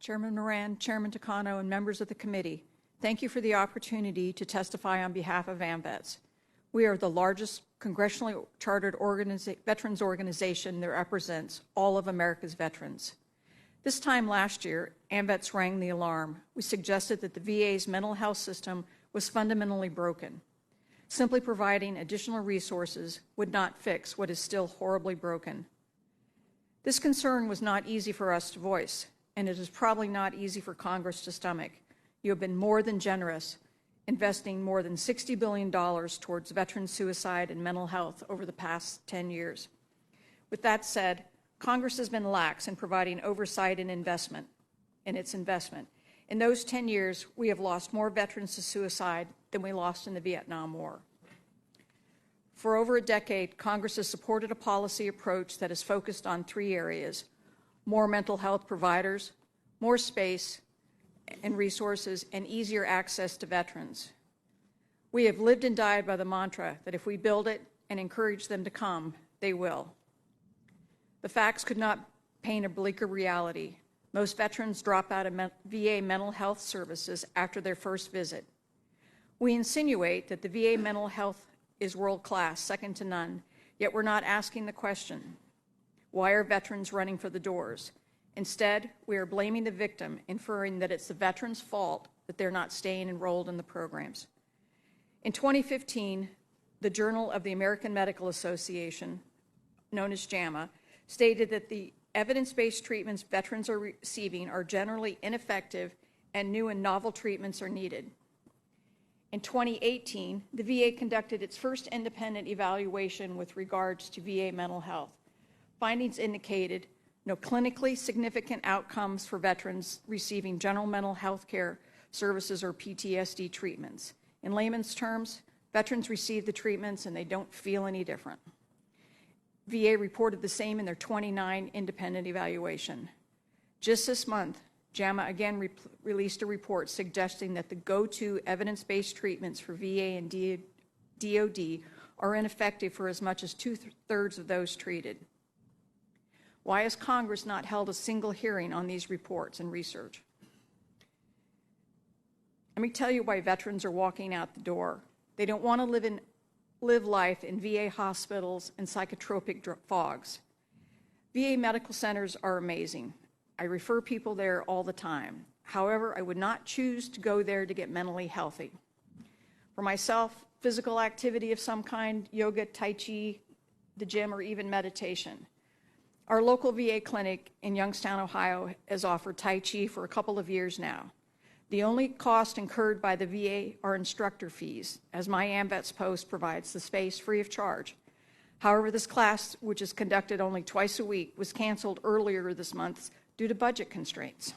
Chairman Moran, Chairman Takano, and members of the committee, thank you for the opportunity to testify on behalf of AMVETS. We are the largest congressionally chartered veterans organization that represents all of America's veterans. This time last year, AMVETS rang the alarm. We suggested that the VA's mental health system was fundamentally broken. Simply providing additional resources would not fix what is still horribly broken. This concern was not easy for us to voice, and it is probably not easy for Congress to stomach. You have been more than generous, investing more than $60 billion towards veteran suicide and mental health over the past 10 years. With that said, Congress has been lax in providing oversight and investment in its investment. In those 10 years, we have lost more veterans to suicide than we lost in the Vietnam War. For over a decade, Congress has supported a policy approach that is focused on three areas: more mental health providers, more space and resources, and easier access to veterans. We have lived and died by the mantra that if we build it and encourage them to come, they will. The facts could not paint a bleaker reality. Most veterans drop out of VA mental health services after their first visit. We insinuate that the VA mental health is world-class, second to none, yet we're not asking the question, why are veterans running for the doors? Instead, we are blaming the victim, inferring that it's the veteran's fault that they're not staying enrolled in the programs. In 2015, the Journal of the American Medical Association, known as JAMA, stated that the evidence-based treatments veterans are receiving are generally ineffective and new and novel treatments are needed. In 2018, the VA conducted its first independent evaluation with regards to VA mental health. Findings indicated no clinically significant outcomes for veterans receiving general mental health care services or PTSD treatments. In layman's terms, veterans receive the treatments and they don't feel any different. VA reported the same in their 2019 independent evaluation. Just this month, JAMA again released a report suggesting that the go-to evidence-based treatments for VA and DoD are ineffective for as much as 2/3 of those treated. Why has Congress not held a single hearing on these reports and research? Let me tell you why veterans are walking out the door. They don't want to live life in VA hospitals and psychotropic fogs. VA medical centers are amazing. I refer people there all the time. However, I would not choose to go there to get mentally healthy. For myself, physical activity of some kind, yoga, tai chi, the gym, or even meditation. Our local VA clinic in Youngstown, Ohio, has offered Tai Chi for a couple of years now. The only cost incurred by the VA are instructor fees, as my AMVETS post provides the space free of charge. However, this class, which is conducted only twice a week, was canceled earlier this month due to budget constraints.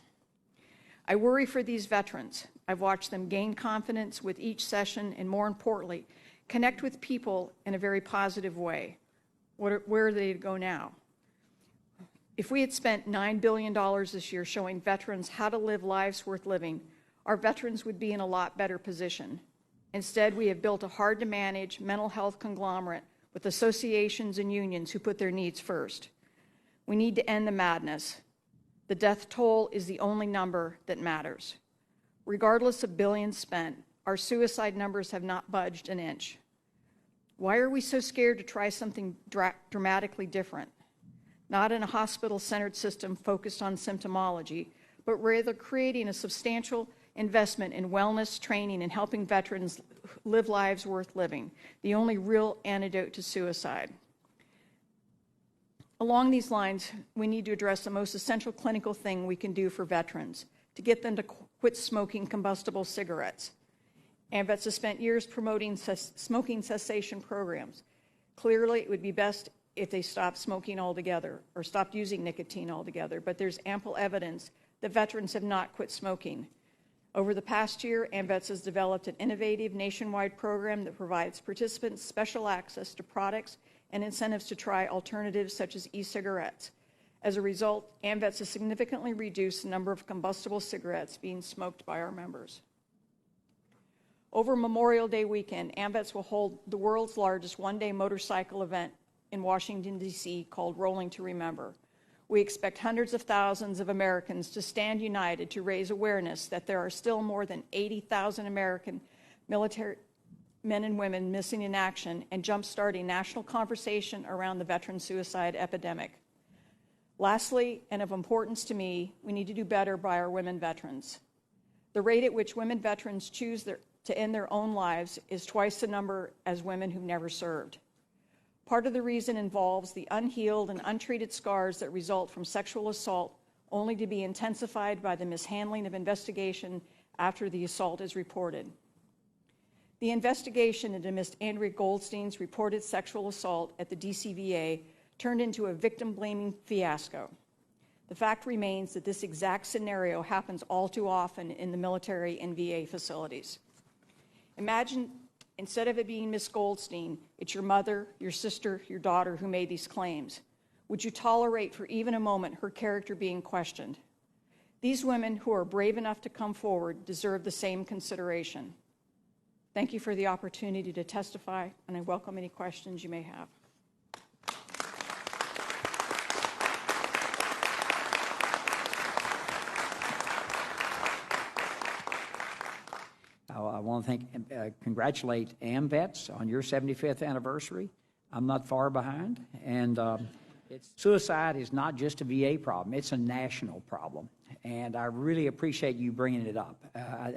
I worry for these veterans. I've watched them gain confidence with each session and, more importantly, connect with people in a very positive way. Where are they to go now? If we had spent $9 billion this year showing veterans how to live lives worth living, our veterans would be in a lot better position. Instead, we have built a hard-to-manage mental health conglomerate with associations and unions who put their needs first. We need to end the madness. The death toll is the only number that matters. Regardless of billions spent, our suicide numbers have not budged an inch. Why are we so scared to try something dramatically different? Not in a hospital-centered system focused on symptomology, but rather creating a substantial investment in wellness training and helping veterans live lives worth living, the only real antidote to suicide. Along these lines, we need to address the most essential clinical thing we can do for veterans, to get them to quit smoking combustible cigarettes. AMVETS has spent years promoting smoking cessation programs. Clearly, it would be best if they stopped smoking altogether or stopped using nicotine altogether, but there's ample evidence that veterans have not quit smoking. Over the past year, AMVETS has developed an innovative nationwide program that provides participants special access to products and incentives to try alternatives such as e-cigarettes. As a result, AMVETS has significantly reduced the number of combustible cigarettes being smoked by our members. Over Memorial Day weekend, AMVETS will hold the world's largest one-day motorcycle event in Washington, D.C. called Rolling to Remember. We expect hundreds of thousands of Americans to stand united to raise awareness that there are still more than 80,000 American military men and women missing in action and jumpstarting national conversation around the veteran suicide epidemic. Lastly, and of importance to me, we need to do better by our women veterans. The rate at which women veterans choose to end their own lives is twice the number as women who've never served. Part of the reason involves the unhealed and untreated scars that result from sexual assault, only to be intensified by the mishandling of investigation after the assault is reported. The investigation into Ms. Andrea Goldstein's reported sexual assault at the DCVA turned into a victim-blaming fiasco. The fact remains that this exact scenario happens all too often in the military and VA facilities. Imagine, instead of it being Ms. Goldstein, it's your mother, your sister, your daughter who made these claims. Would you tolerate for even a moment her character being questioned? These women who are brave enough to come forward deserve the same consideration. Thank you for the opportunity to testify, and I welcome any questions you may have. I want to congratulate AMVETS on your 75th anniversary. I'm not far behind, and suicide is not just a VA problem, it's a national problem, and I really appreciate you bringing it up.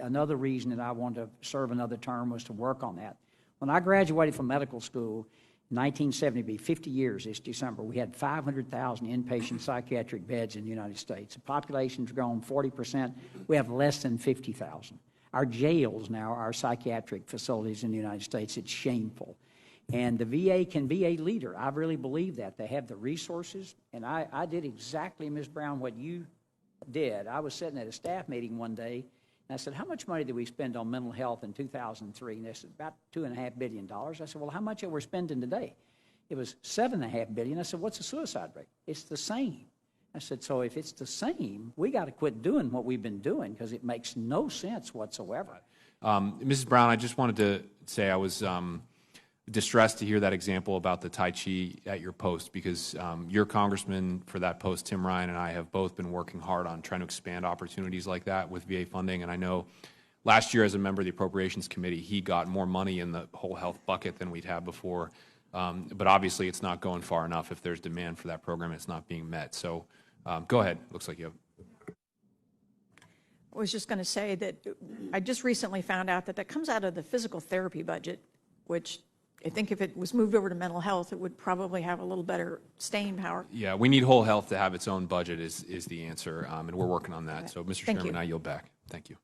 Another reason that I wanted to serve another term was to work on that. When I graduated from medical school in 1970, be 50 years this December, we had 500,000 inpatient psychiatric beds in the United States. The population's grown 40%. We have less than 50,000. Our jails now are psychiatric facilities in the United States. It's shameful. And the VA can be a leader. I really believe that. They have the resources. And I did exactly, Ms. Brown, what you did. I was sitting at a staff meeting one day, and I said, how much money did we spend on mental health in 2003? And they said, about $2.5 billion. I said, well, how much are we spending today? It was $7.5 billion. I said, what's the suicide rate? It's the same. I said, so if it's the same, we got to quit doing what we've been doing because it makes no sense whatsoever. Mrs. Brown, I just wanted to say I was distressed to hear that example about the Tai Chi at your post because your congressman for that post, Tim Ryan, and I have both been working hard on trying to expand opportunities like that with VA funding. And I know last year as a member of the Appropriations Committee, he got more money in the whole health bucket than we'd had before. But obviously it's not going far enough if there's demand for that program and it's not being met. So go ahead. Looks like you have. I was just going to say that I just recently found out that that comes out of the physical therapy budget, which I think if it was moved over to mental health, it would probably have a little better staying power. Yeah, we need whole health to have its own budget is the answer, and we're working on that. Right. So, Mr. Thank Chairman, you. I yield back. Thank you.